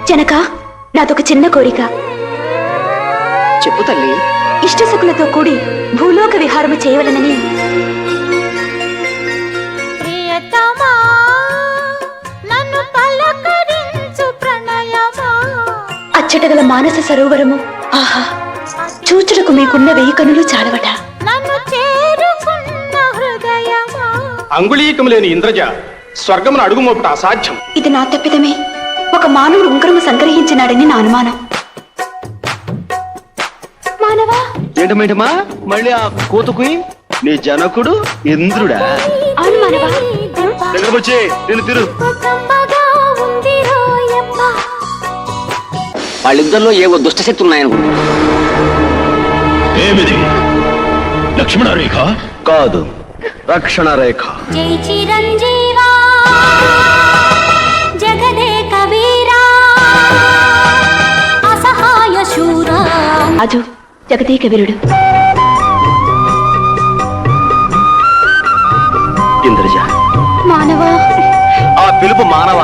జనక, నాదొక చిన్న కోరిక. చెప్పు తల్లి. ఇష్టసకులతో కూడి భూలోక విహారము చేయవలనని. అచ్చటగల మానస సరోవరము, ఆహా, చూచుటకు మీకున్న 1000 కనులు చాలవట. అంగుళీకం లేని ఇంద్రజ స్వర్గమును అడుగుమోపుట అసాధ్యం. ఇది నా తప్పిదమే. ఒక మానవుడు ఉంగరము సంగ్రహించినాడని నా అనుమానం. మానవా, ఏంటమేంటమా మళ్ళీ ఆ కూతుకుయి నీ జనకుడు ఇంద్రుడా? అవును మానవా. దగ్గరకు వచ్చి నేను తిరు. వాళ్ళిద్దరిలో ఏవో దుష్టశక్తి ఉన్నాయనుకుంటా. ఏమిది? లక్ష్మణ రేఖ కాదు, రక్షణ రేఖ. జై చిరంజీవా జగదే కబీరా అసహాయ శూరా. అజు జగదీక వీరుడు. ఇంద్రజ, మానవా. ఆ పిలుపు మానవ